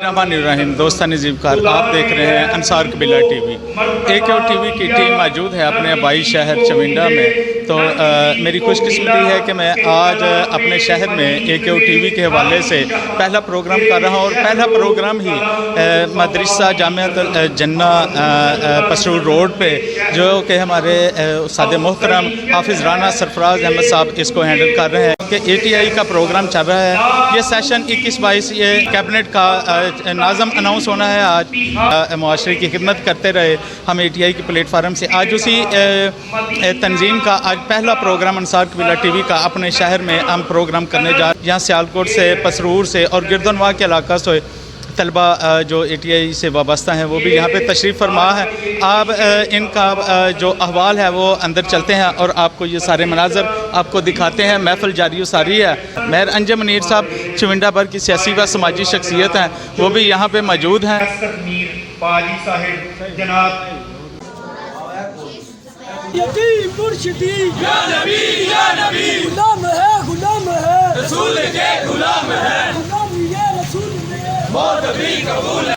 रहीम दोस्तान ज़ीवकार, आप देख रहे हैं अंसार कबीला टीवी। AQ टीवी की टीम मौजूद है अपने आबाई शहर चविंडा में। तो मेरी खुशकिस्मती है कि मैं आज अपने शहर में AQ टीवी के हवाले से पहला प्रोग्राम कर रहा हूँ और पहला प्रोग्राम ही मदरसा जामियात जन्ना पसरूर रोड पे, जो कि हमारे उस्ताद मोहतरम हाफिज़ राना सरफराज अहमद साहब इसको हैंडल कर रहे हैं कि ATI का प्रोग्राम चल रहा है। ये सेशन 21-22 ये कैबिनेट का नाज़म अनाउंस होना है। आज मुआशरे की खिदमत करते रहे हम ATI के प्लेटफार्म से। आज उसी तंजीम का आज पहला प्रोग्राम अंसार कबीला टीवी का अपने शहर में हम प्रोग्राम करने जा रहे हैं। यहाँ सियालकोट से, पसरूर से और गिरदनवाह के इलाका से तलबा जो ATI से वाबस्ता हैं वो भी यहाँ पे तशरीफ़ फरमा है। आप इनका जो अहवाल है वो अंदर चलते हैं और आपको ये सारे मनाजर आपको दिखाते हैं। महफिल जारी सारी है। मेहर अंजम मुनीर साहब चविंडा भर की सियासी व समाजी शख्सियत हैं, वो भी यहाँ पे मौजूद हैं। गुलाम है रसूल के गुलाम है, मौत भी कबूल है।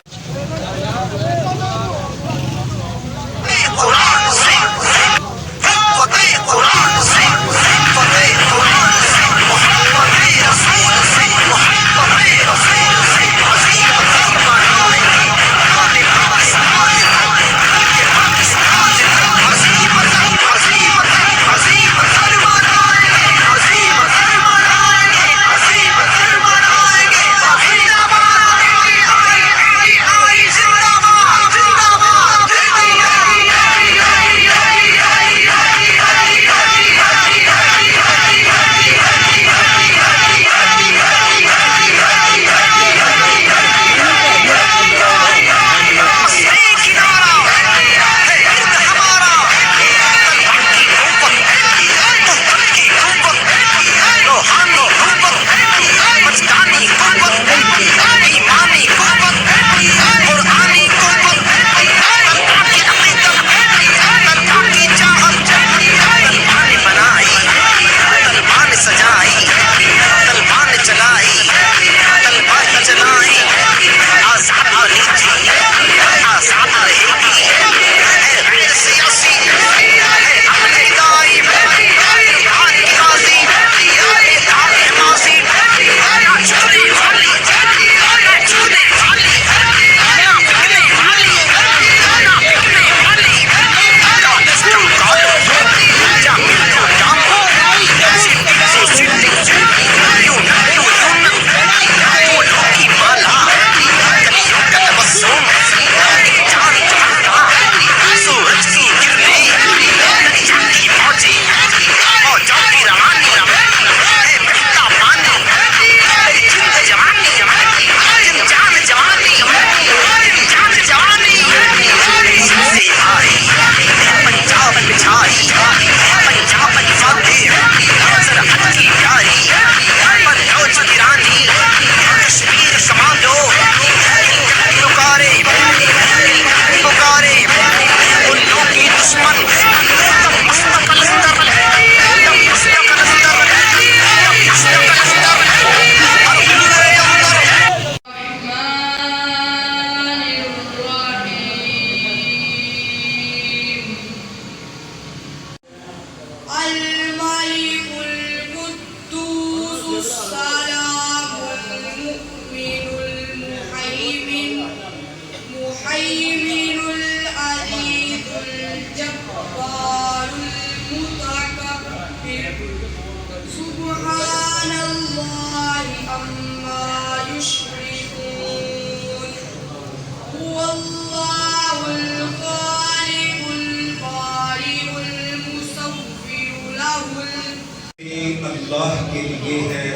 अल्लाह के लिए है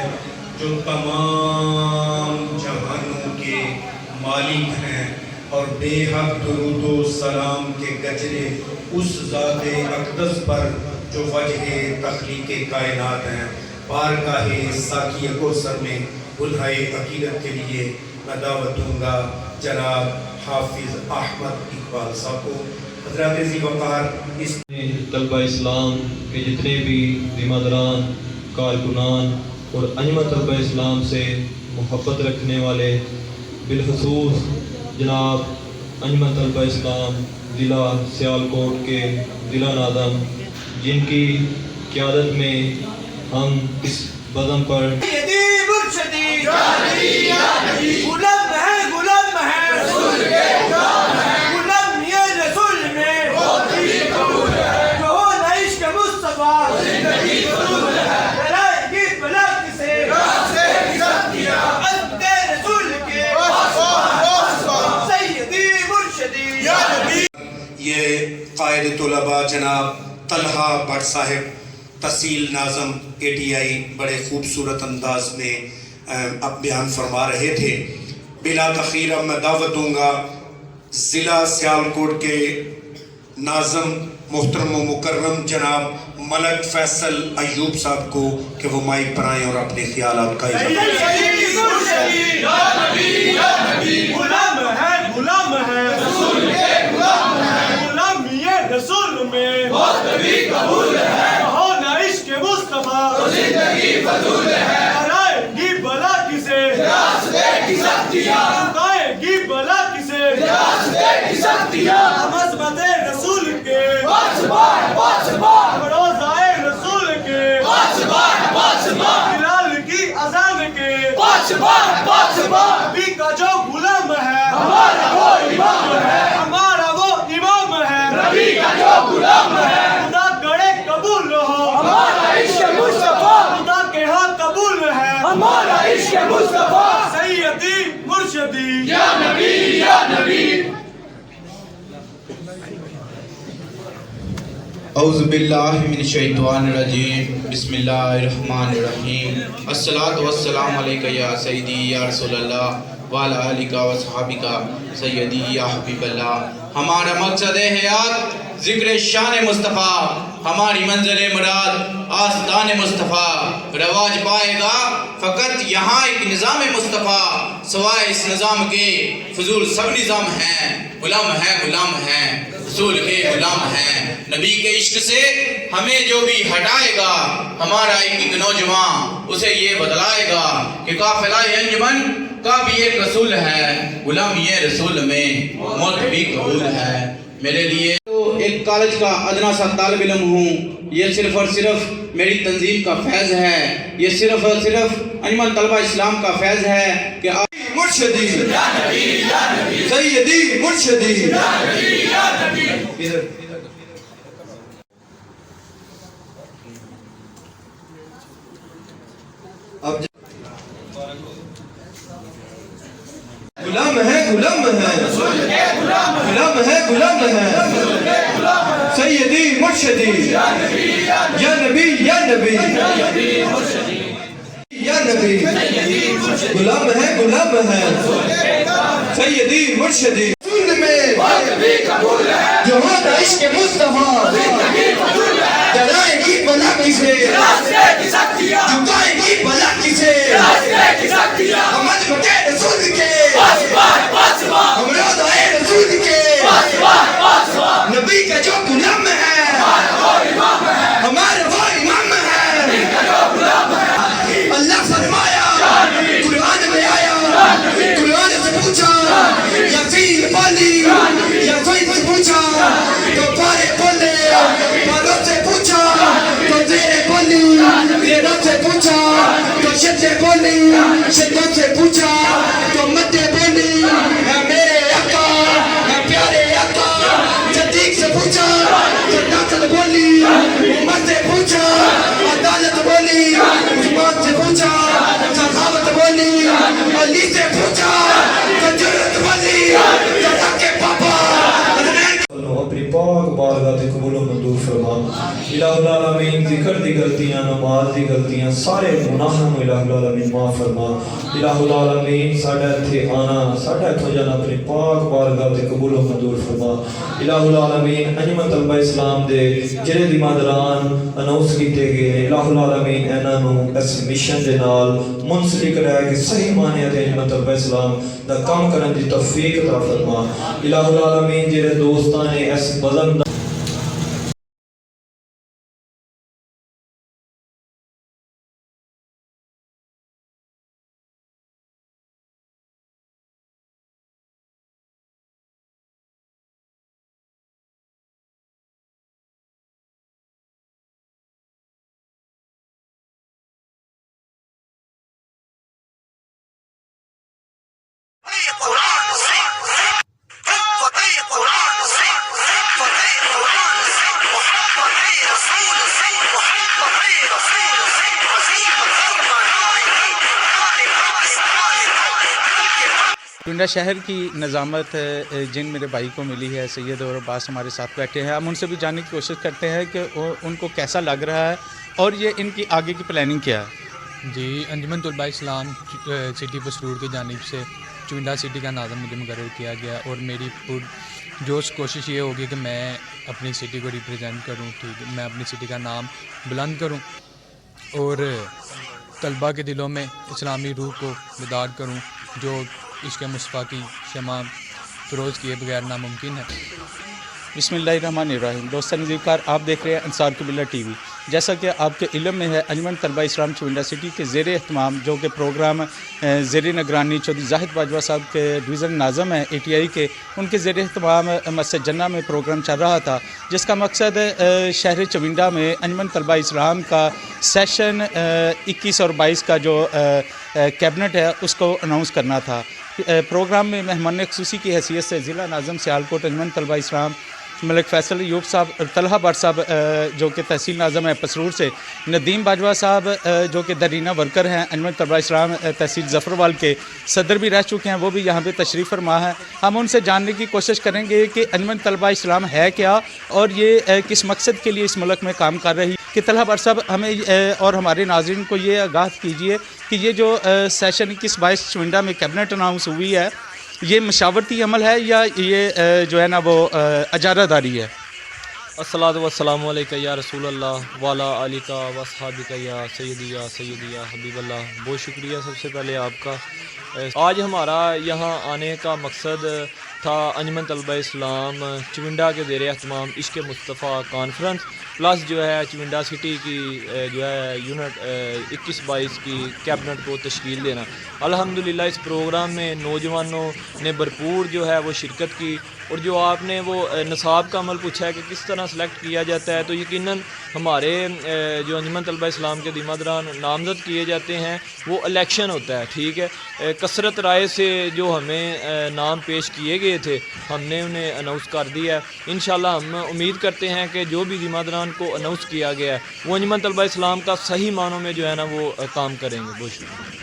जो तमाम जहानों के मालिक हैं और बेहद दुरूद व सलाम के गजरे उस ज़ात अक़दस पर जो वजह तख्लीक़ कायनात हैं। बारगाहे साकी कौसर में उल्हाए अक़ीदत के लिए मैं दावत दूँगा जनाब हाफिज़ अहमद इकबाल साहब को। हज़रात ज़ीवकार इस तलबा इस्लाम के जितने भी ज़िम्मेदारान, कारकुनान और अंजुमन तलबा इस्लाम से मोहब्बत रखने वाले बिलखसूस जनाब अंजमन तलबा इस्लाम ज़िला सियालकोट के ज़िला नाज़म, जिनकी क़यादत में हम इस बज़म पर सैयदी मुर्शदी गुलाम है रसूल के गुलाम ये रसूल में जो हो न इश्क मुस्तफा डराएगी भला किसे अंते रसूल के सैयदी मुर्शदी ये कायद तुलबा जनाब तलहा भट्ट साहिब तहसील नाज़म ATI बड़े ख़ूबसूरत अंदाज में अब बयान फरमा रहे थे। बिला तख़ीर अब मैं दावत दूँगा ज़िला सियालकोट के नाज़म मोहतरम व मुकर्रम जनाब मलक फैसल अयूब साहब को कि वो माइक पर आएँ और अपने ख़यालात का गुलाम है गुलाम ये रसूल में कबूल है हो न इश्क मुस्तफा कराएगी भला किसे चुकाएगी भला किसे मज़हब रसूल के रोज़ाए रसूल के बिलाल की अज़ान के नबी का जो गुलाम है हमारा वो इमाम है खुदा करे कबूल हो खुदा के हाँ कबूल है सैयदी मुर्शदी औज़ु बिल्लाहि मिनश शैतानिर रजीम बिस्मिल्लाहिर्रहमानिर्रहीम अस्सलातु वस्सलामु अलैका या सय्यदी या रसूलल्लाह व अला आलिका व सहाबिका सय्यदी या हबीबल्लाह। हमारा मकसद हयात ज़िक्र शान मुस्तफ़ा, हमारी मंज़िल मुराद आस्तान मुस्तफ़ा। रवाज पाएगा फ़कत यहाँ एक निज़ाम मुस्तफ़ा, सवाए इस निज़ाम के फजूल सब निज़ाम हैं। गुलाम है रसूल के गुलाम हैं। नबी के इश्क से हमें जो भी हटाएगा, हमारा एक नौजवान उसे ये बतलाएगा कि काफ़िला अंजुमन का भी एक रसूल है, गुलाम ये रसूल में मौत भी कबूल है। मेरे लिए तो एक कॉलेज का अदना सा तालिब इल्म हूँ। ये सिर्फ और सिर्फ मेरी तंजीम का फैज़ है, ये सिर्फ और सिर्फ अंजुमन तलबा इस्लाम का फैज़ है कि मुर्शदी सैयदी मुर्शदी अब गुलाम है सैयदी मुर्शदी या नबी गुलाम है सैयदी मुर्शदी जो होता इश्क मुस्तफा डराएगी भला किसे झुकाएगी भला किसे हमद बटे रसूल के हम रोज़ाए रसूल के नबी का जो गुलाम है हमारे वो इमाम है। अल्लाह फरमाया कुरान में आया, कुरान से पूछा या फील बोली या कोई कुछ पूछा तो पारे बोले, पारों से पूछा तो तेरे बोली, तेरों से पूछा तो शब्द बोली, शब्दों से पूछा तो मध्य बोली। मेरे आका प्यारे आका सदीक से पूछा तो दाखिल बोली, उम्मत से पूछा अदालत बोली, उस्मान से पूछा सखावत बोली, अली से पूछा तो जरूरत बोली, जरा के पापा अपनी पाक बारगाह ते कबूल मंजूर फरमा। इलाहुल आलमीन जिक्र दी गलतियां, नमाज दी गलतियां, सारे गुनाहां नूं इलाहुल आलमीन माफ फरमा। इलाहुल आलमीन साडा इत्थे आना, साडा इत्थों जाना अपनी पाक बारगाह ते कबूल मंजूर फरमा। इलाहुल आलमीन अंजुमन तलबा इस्लाम दे जिहड़े दिमादरान अनाउंस कीते गए, इलाहुल आलमीन इन्हां नूं इस मिशन दे नाल मुंसलिक रह के सही माने ते अंजुमन तलबा इस्लाम दा काम करन दी तौफीक अता फरमा। इलाहुल आलमीन जिहड़े दोस्तां ने इस बज़म चविंडा शहर की नज़ामत जिन मेरे भाई को मिली है, सैयद और अब्बास हमारे साथ बैठे हैं, हम उनसे भी जानने की कोशिश करते हैं कि उनको कैसा लग रहा है और ये इनकी आगे की प्लानिंग क्या है। जी, अंजुमन तलबा इस्लाम सिटी पसरूर की जानिब से चविंडा सिटी का नाज़म मुझे मुकर्रर किया गया और मेरी पुरजोश कोशिश ये होगी कि मैं अपनी सिटी को रिप्रेजेंट करूँ, ठीक है, मैं अपनी सिटी का नाम बुलंद करूँ और तलबा के दिलों में इस्लामी रूह को बेदार करूँ, जो इश्क़ मुस्तफ़ा की शमा फ़रोज़ किए बगैर नामुमकिन है। बिस्मिल्लाहिर्रहमानिर्रहीम। दोस्तन ज़ीकार, आप देख रहे हैं अंसार क़िबला टीवी। जैसा कि आपके इल्म में है, अंजुमन तलबा इस्लाम चविंडा सिटी के ज़ेर एहतमाम जो कि प्रोग्राम ज़ेर निगरानी चौधरी ज़ाहिद बाजवा साहब के डिवीज़न नाज़म है ATI के, उनके ज़ेर एहतमाम मस्जिद जन्ना में प्रोग्राम चल रहा था, जिसका मकसद शहर चविंडा में अंजुमन तलबा इस्लाम का सेशन 21 और 22 का जो कैबिनेट है उसको अनाउंस करना था। प्रोग्राम में मेहमान ख़ुसूसी की हैसियत से ज़िला नाज़म सियालकोट अंजुमन तलबा इस्लाम मलिक फैसल यूब साहब, तलहा भट्ट साहब जो कि तहसील नाज़म है पसरूर से, नदीम बाजवा साहब जो कि दरीना वर्कर हैं अंजुमन तलबा इस्लाम तहसील ज़फ़रवाल के, सदर भी रह चुके हैं, वो भी यहाँ पे तशरीफ़ फरमा है। हम उनसे जानने की कोशिश करेंगे कि अंजुमन तलबा इस्लाम है क्या और ये किस मकसद के लिए इस मुल्क में काम कर रही कि तलहा भट्ट साहब हमें और हमारे नाज़रीन को ये आगाह कीजिए कि ये जो सेशन 21-22 चविंडा में कैबिनेट अनाउंस हुई है, ये मशावरती अमल है या ये जो है ना वो अजारादारी है। अस्सलातु वस्सलामु अलैका या रसूल अल्लाह वाला आलिका वसहाबिका या सय्यदी या हबीबल्लाह। बहुत शुक्रिया सबसे पहले आपका। आज हमारा यहाँ आने का मकसद था अंजुमन तलबा इस्लाम चविंडा के ज़ेर एहतमाम इश्क़ मुस्तफ़ा कॉन्फ्रेंस प्लस जो है चविंडा सिटी की जो है यूनिट 21-22 की कैबिनेट को तश्कील देना। अल्हम्दुलिल्लाह इस प्रोग्राम में नौजवानों ने भरपूर जो है वो शिरकत की और जो आपने वो नसाब का अमल पूछा है कि किस तरह सेलेक्ट किया जाता है, तो यकीनन हमारे जो अंजुमन तलबा इस्लाम के ज़िम्मेदारान नामज़द किए जाते हैं वो इलेक्शन होता है, ठीक है। कसरत राय से जो हमें नाम पेश किए गए थे हमने उन्हें अनाउंस कर दिया है। इंशाल्लाह हम उम्मीद करते हैं कि जो भी ज़िम्मेदारान को अनाउंस किया गया है वो अंजुमन तलबा इस्लाम का सही मानों में जो है ना वो काम करेंगे। बहुत शुक्रिया।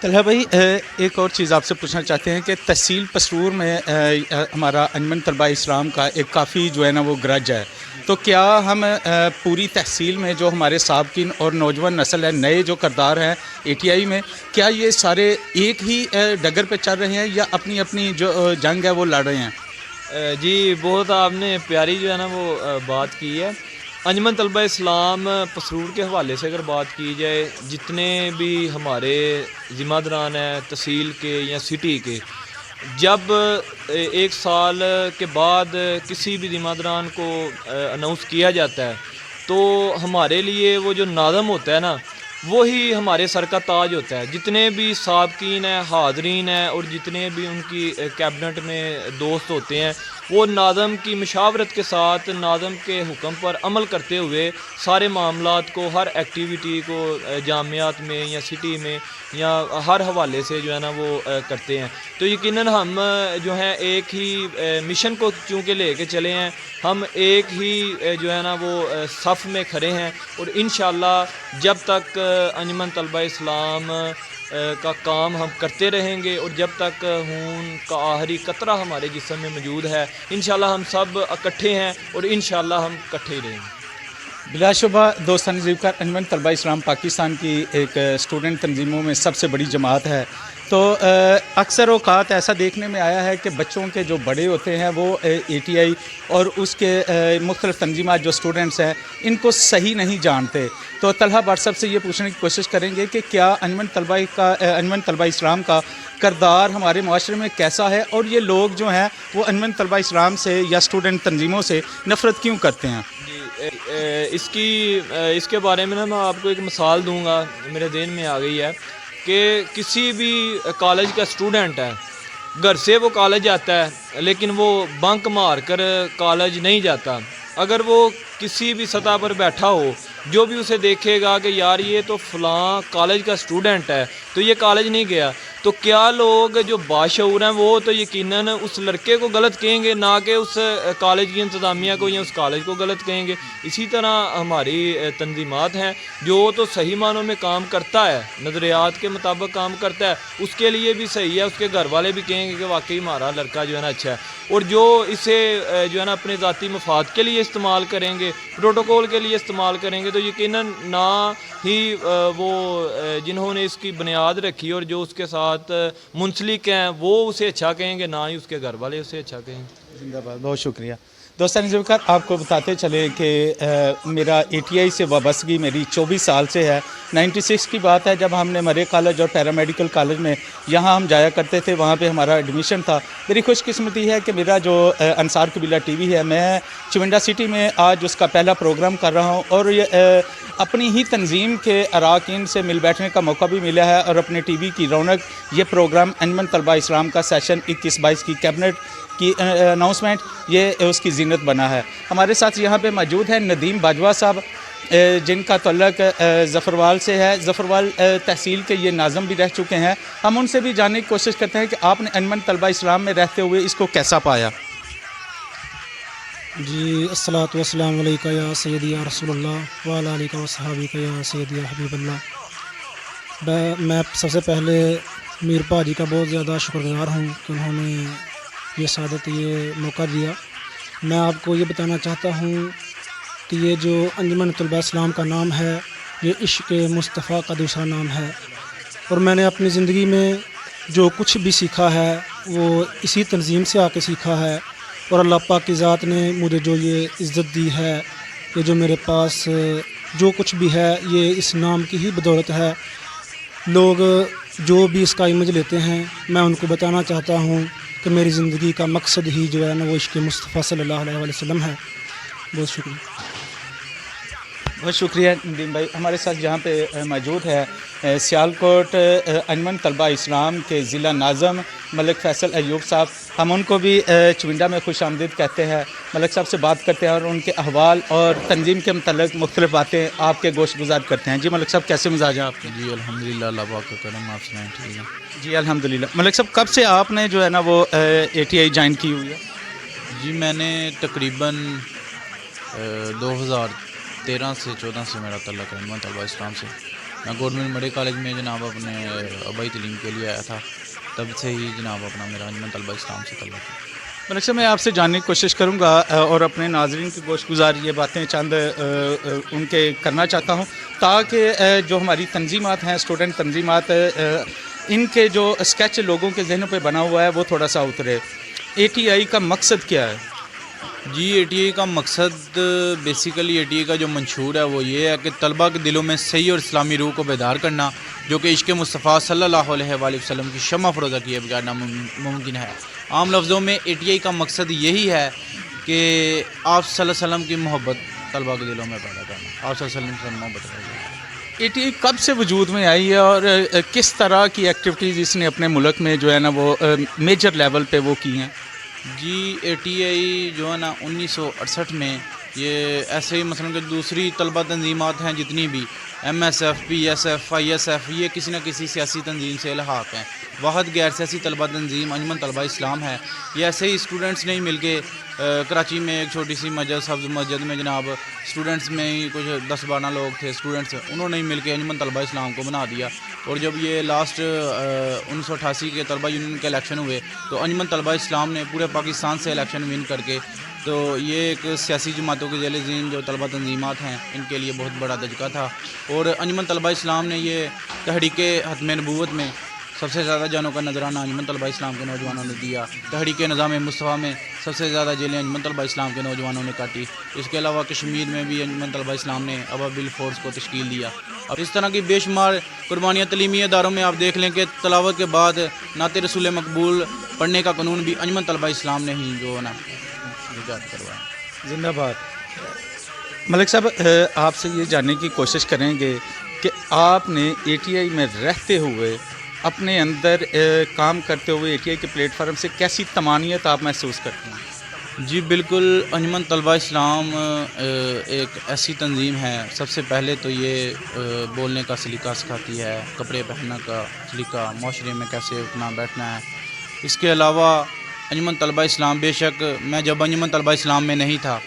तलहा भाई, एक और चीज़ आपसे पूछना चाहते हैं कि तहसील पसरूर में हमारा अंजुमन तलबा इस्लाम का एक काफ़ी जो है ना वो ग्रज है, तो क्या हम पूरी तहसील में जो हमारे साबकिन और नौजवान नस्ल है, नए जो करदार हैं ATI में, क्या ये सारे एक ही डगर पे चल रहे हैं या अपनी अपनी जो जंग है वो लड़ रहे हैं? जी, बहुत आपने प्यारी जो है ना वो बात की है। अंजुमन तलबा इस्लाम पसरूर के हवाले से अगर बात की जाए, जितने भी हमारे ज़िम्मेदारान हैं तहसील के या सिटी के, जब एक साल के बाद किसी भी ज़िम्मेदारान को अनाउंस किया जाता है तो हमारे लिए वो जो नाज़म होता है ना वही हमारे सर का ताज होता है। जितने भी साबकीन हैं, हाज़रीन हैं और जितने भी उनकी कैबिनेट में दोस्त होते हैं वो नाज़म की मशावरत के साथ नाज़म के हुक्म पर अमल करते हुए सारे मामलात को, हर एक्टिविटी को जामियात में या सिटी में या हर हवाले से जो है ना वो करते हैं। तो यकीनन हम जो है एक ही मिशन को चूँकि लेके चले हैं, हम एक ही जो है ना वो सफ़ में खड़े हैं और इंशाअल्लाह जब तक अंजुमन तलबा इस्लाम का काम हम करते रहेंगे और जब तक खून का आखिरी कतरा हमारे जिस्म में मौजूद है, इंशाअल्लाह हम सब इकट्ठे हैं और इंशाअल्लाह हम इकट्ठे ही रहेंगे। बिलाशुबा दोस्तान ज़ीकार, अंजुमन तलबा इस्लाम पाकिस्तान की एक स्टूडेंट तंजीमों में सबसे बड़ी जमात है, तो अक्सर औक़ात ऐसा देखने में आया है कि बच्चों के जो बड़े होते हैं वो ATI और उसके मुख्तलिफ़ तंजीमात जो स्टूडेंट्स हैं इनको सही नहीं जानते। तो तलहा भट्ट साहब से ये पूछने की कोशिश करेंगे कि क्या अंजुमन तलबा इस्लाम का किरदार हमारे माशरे में कैसा है और ये लोग जो हैं वो अंजुमन तलबा इस्लाम से या स्टूडेंट तंजीमों से नफ़रत क्यों करते हैं? जी, इसके बारे में ना मैं आपको एक मिसाल दूंगा, मेरे ज़हन में आ गई है कि किसी भी कॉलेज का स्टूडेंट है, घर से वो कॉलेज आता है लेकिन वो बंक मार कर कॉलेज नहीं जाता। अगर वो किसी भी सतह पर बैठा हो, जो भी उसे देखेगा कि यार ये तो फ़लाँ कॉलेज का स्टूडेंट है तो ये कॉलेज नहीं गया, تو کیا لوگ جو باشعور ہیں وہ تو یقیناً اس لڑکے کو غلط کہیں گے، نہ کہ اس کالج کی انتظامیہ کو یا اس کالج کو غلط کہیں گے. اسی طرح ہماری تنظیمات ہیں جو تو صحیح معنوں میں کام کرتا ہے، نظریات کے مطابق کام کرتا ہے، اس کے لیے بھی صحیح ہے، اس کے گھر والے بھی کہیں گے کہ واقعی ہمارا لڑکا جو ہے نا اچھا ہے. اور جو اسے جو ہے نا اپنے ذاتی مفاد کے لیے استعمال کریں گے، پروٹوکول کے لیے استعمال کریں گے، تو یقیناً نہ ہی وہ جنہوں نے اس کی بنیاد رکھی اور جو اس کے ساتھ منسلک ہیں وہ اسے اچھا کہیں گے، نہ ہی اس کے گھر والے اسے اچھا کہیں گے. زندہ باد. بہت شکریہ. دوستان ذوالفقار، آپ کو بتاتے چلے کہ میرا ATI سے وابستگی میری 24 سال سے ہے. 96 کی بات ہے جب ہم نے مرے کالج اور پیرامیڈیکل کالج میں یہاں ہم جایا کرتے تھے، وہاں پہ ہمارا ایڈمیشن تھا. میری خوش قسمتی ہے کہ میرا جو انصار قبیلہ ٹی وی ہے، میں چونڈا سٹی میں آج اس کا پہلا پروگرام کر رہا ہوں، اور یہ اپنی ہی تنظیم کے اراکین سے مل بیٹھنے کا موقع بھی ملا ہے، اور اپنے ٹی وی کی رونق یہ پروگرام انجمن طلبہ اسلام کا سیشن 21-22 کی کیبنٹ کی اناؤنسمنٹ، یہ اس کی زینت بنا ہے. ہمارے ساتھ یہاں پہ موجود ہیں ندیم باجوہ صاحب، جن کا تعلق ظفروال سے ہے. ظفروال تحصیل کے یہ ناظم بھی رہ چکے ہیں. ہم ان سے بھی جاننے کی کوشش کرتے ہیں کہ آپ نے انجمن طلبہ اسلام میں رہتے ہوئے اس کو کیسا پایا. جی، الصلاۃ والسلام علیکہ یا سیدی یا رسول اللہ وعلیٰ علیہ وصحابہ یا سیدی یا حبیب اللہ. میں سب سے پہلے میر پاجی کا بہت زیادہ شکر گزار ہوں کہ انہوں نے یہ سعادت، یہ موقع دیا. میں آپ کو یہ بتانا چاہتا ہوں کہ یہ جو انجمن طلبہ اسلام کا نام ہے، یہ عشق مصطفیٰ کا دوسرا نام ہے، اور میں نے اپنی زندگی میں جو کچھ بھی سیکھا ہے وہ اسی تنظیم سے آ کے سیکھا ہے. اور اللہ پاک کی ذات نے مجھے جو یہ عزت دی ہے، یہ جو میرے پاس جو کچھ بھی ہے، یہ اس نام کی ہی بدولت ہے. لوگ جو بھی اس کا امیج لیتے ہیں، میں ان کو بتانا چاہتا ہوں کہ میری زندگی کا مقصد ہی جو ہے نا وہ عشق مصطفیٰ صلی اللہ علیہ وسلم ہے. بہت شکریہ. بہت شکریہ ندیم بھائی. ہمارے ساتھ یہاں پہ موجود ہے سیالکوٹ انجمن طلبہ اسلام کے ضلع ناظم ملک فیصل ایوب صاحب. ہم ان کو بھی چونڈا میں خوش آمدید کہتے ہیں. ملک صاحب سے بات کرتے ہیں اور ان کے احوال اور تنظیم کے متعلق مختلف باتیں آپ کے گوشت گزار کرتے ہیں. جی ملک صاحب، کیسے مزاج ہیں آپ کے؟ جی الحمدللہ، اللہ پاک کا کرم. آپ سنائیں؟ ٹھیک ہے جی الحمدللہ. ملک صاحب، کب سے آپ نے جو ہے نا وہ ATI جوائن کی ہوئی ہے؟ جی، میں نے تقریباً 2013 سے 14 سے میرا تعلق ہے انجمن طلبہ اسلام سے. میں گورنمنٹ میڈیکل کالج میں جناب اپنے آبائی تعلیم کے لیے آیا تھا، تب سے ہی جناب اپنا میرا انجمن طلبہ اسلام سے تعلق ہے. ملک صاحب، میں آپ سے جاننے کی کوشش کروں گا اور اپنے ناظرین کی گوشت گزار یہ باتیں چند ان کے کرنا چاہتا ہوں، تاکہ جو ہماری تنظیمات ہیں، اسٹوڈنٹ تنظیمات، ان کے جو اسکیچ لوگوں کے ذہنوں پہ بنا ہوا ہے وہ تھوڑا سا اترے. ATI کا مقصد کیا ہے؟ جی، ATI کا مقصد بیسیکلی ATI کا جو منشور ہے وہ یہ ہے کہ طلبہ کے دلوں میں صحیح اور اسلامی روح کو بیدار کرنا، جو کہ عشق مصطفیٰ صلی اللہ علیہ وآلہ وسلم کی شمع فروزہ کیے بغیر ناممکن ہے. عام لفظوں میں ATI کا مقصد یہی ہے کہ آپ صلی اللہ علیہ وسلم کی محبت طلبہ کے دلوں میں پیدا کرنا، آپ صلی اللہ علیہ وسلم سے محبت کرنا. ATI کب سے وجود میں آئی ہے اور کس طرح کی ایکٹیویٹیز اس نے اپنے ملک میں جو ہے نا وہ میجر لیول پہ وہ کی ہیں؟ جی، ATI جو ہے نا 1968 میں یہ ایسے ہی مثلاً کہ دوسری طلبہ تنظیمات ہیں جتنی بھی MSF، PSF، ISF، یہ کسی نہ کسی سیاسی تنظیم سے الحاق ہیں. واحد غیر سیاسی طلبہ تنظیم انجمن طلبہ اسلام ہے. یہ ایسے ہی اسٹوڈنٹس نے ہی مل کے کراچی میں ایک چھوٹی سی مسجد، سبز مسجد میں جناب اسٹوڈنٹس میں ہی کچھ 10-12 لوگ تھے اسٹوڈنٹس، انہوں نے ہی مل کے انجمن طلبہ اسلام کو بنا دیا. اور جب یہ لاسٹ 1988 کے طلبہ یونین کے الیکشن ہوئے تو انجمن طلبہ اسلام نے پورے پاکستان سے الیکشن ون کر کے، تو یہ ایک سیاسی جماعتوں کے ذیل ذین جو طلبہ تنظیمات ہیں ان کے لیے بہت بڑا دھچکا تھا. اور انجمن طلبہ اسلام نے یہ تحریک ختم نبوت میں سب سے زیادہ جانوں کا نذرانہ انجمن طلبہ اسلام کے نوجوانوں نے دیا. تحریک نظام مصطفیٰ میں سب سے زیادہ جیلیں انجمن طلبہ اسلام کے نوجوانوں نے کاٹی. اس کے علاوہ کشمیر میں بھی انجمن طلبہ اسلام نے ابابیل فورس کو تشکیل دیا. اب اس طرح کی بے شمار قربانیاں تعلیمی اداروں میں آپ دیکھ لیں کہ تلاوت کے بعد نعت رسول مقبول پڑھنے کا قانون بھی انجمن طلبہ اسلام نے ہی جو ہے نا ایجاد کروایا. زندہ باد. ملک صاحب، آپ سے یہ جاننے کی کوشش کریں گے کہ آپ نے ATI میں رہتے ہوئے، اپنے اندر کام کرتے ہوئے ATI کے پلیٹ فارم سے کیسی طمانینت آپ محسوس کرتے ہیں؟ جی بالکل، انجمن طلبہ اسلام ایک ایسی تنظیم ہے، سب سے پہلے تو یہ بولنے کا سلیقہ سکھاتی ہے، کپڑے پہننے کا سلیقہ، معاشرے میں کیسے اٹھنا بیٹھنا ہے۔ اس کے علاوہ انجمن طلبہ اسلام، بے شک میں جب انجمن طلبہ اسلام میں نہیں تھا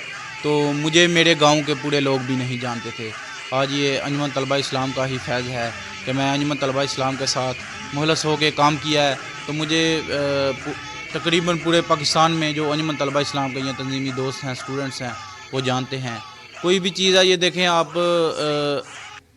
تو مجھے میرے گاؤں کے پورے لوگ بھی نہیں جانتے تھے۔ آج یہ انجمن طلبہ اسلام کا ہی فیض ہے کہ میں انجمن طلبہ اسلام کے ساتھ مخلص ہو کے کام کیا ہے، تو مجھے تقریباً پورے پاکستان میں جو انجمن طلبہ اسلام کے یہ تنظیمی دوست ہیں، اسٹوڈنٹس ہیں، وہ جانتے ہیں۔ کوئی بھی چیز ہے، یہ دیکھیں آپ،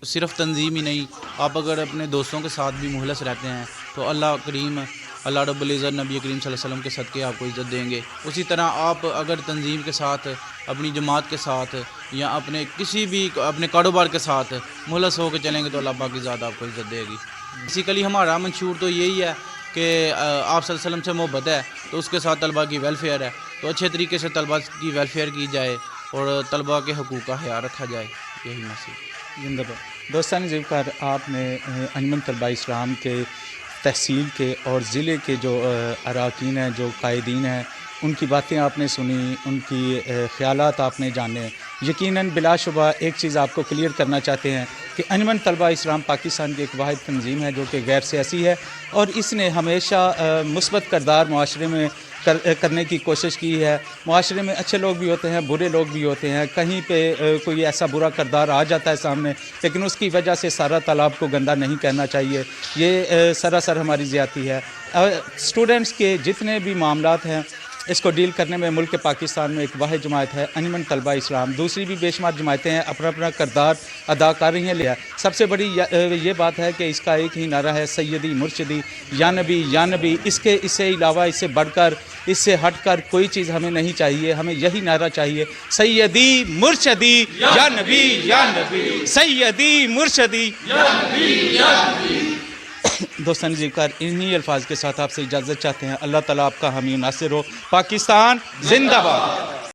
صرف تنظیم ہی نہیں، آپ اگر اپنے دوستوں کے ساتھ بھی مخلص رہتے ہیں تو اللہ کریم، اللہ رب العزت نبی کریم صلی اللہ علیہ وسلم کے صدقے آپ کو عزت دیں گے۔ اسی طرح آپ اگر تنظیم کے ساتھ، اپنی جماعت کے ساتھ، یا اپنے کسی بھی اپنے کاروبار کے ساتھ مخلص ہو کے چلیں گے تو اللہ پاک کی ذات آپ کو عزت دے گی۔ بیسیکلی ہمارا منشور تو یہی ہے کہ آپ صلی اللہ علیہ وسلم سے محبت ہے تو اس کے ساتھ طلبہ کی ویلفیئر ہے، تو اچھے طریقے سے طلبہ کی ویلفیئر کی جائے اور طلبہ کے حقوق کا خیال رکھا جائے، یہی مسئلہ۔ زندہ باد۔ دوستان زیوکار، آپ نے انجمن طلبہ اسلام کے تحصیل کے اور ضلع کے جو اراکین ہیں، جو قائدین ہیں، ان کی باتیں آپ نے سنی، ان کی خیالات آپ نے جانے۔ یقیناً بلا شبہ ایک چیز آپ کو کلیئر کرنا چاہتے ہیں کہ انجمن طلبہ اسلام پاکستان کی ایک واحد تنظیم ہے جو کہ غیر سیاسی ہے، اور اس نے ہمیشہ مثبت کردار معاشرے میں کرنے کی کوشش کی ہے۔ معاشرے میں اچھے لوگ بھی ہوتے ہیں، برے لوگ بھی ہوتے ہیں، کہیں پہ کوئی ایسا برا کردار آ جاتا ہے سامنے، لیکن اس کی وجہ سے سارا تالاب کو گندا نہیں کرنا چاہیے، یہ سراسر ہماری زیادتی ہے۔ اسٹوڈنٹس کے جتنے بھی معاملات ہیں اس کو ڈیل کرنے میں ملک پاکستان میں ایک واحد جماعت ہے انجمن طلبہ اسلام۔ دوسری بھی بے شمار جماعتیں ہیں، اپنا اپنا کردار ادا کر رہی ہیں، لیا سب سے بڑی یہ بات ہے کہ اس کا ایک ہی نعرہ ہے، سیدی مرشدی یا نبی یا نبی۔ اس سے علاوہ، اس سے بڑھ کر، اس سے ہٹ کر کوئی چیز ہمیں نہیں چاہیے، ہمیں یہی نعرہ چاہیے، سیدی مرشدی یا نبی یا نبی، سیدی مرشدی یا نبی یا نبی۔ دوستان زیوکار، انہی الفاظ کے ساتھ آپ سے اجازت چاہتے ہیں۔ اللہ تعالیٰ آپ کا حامی و ناصر ہو۔ پاکستان زندہ باد۔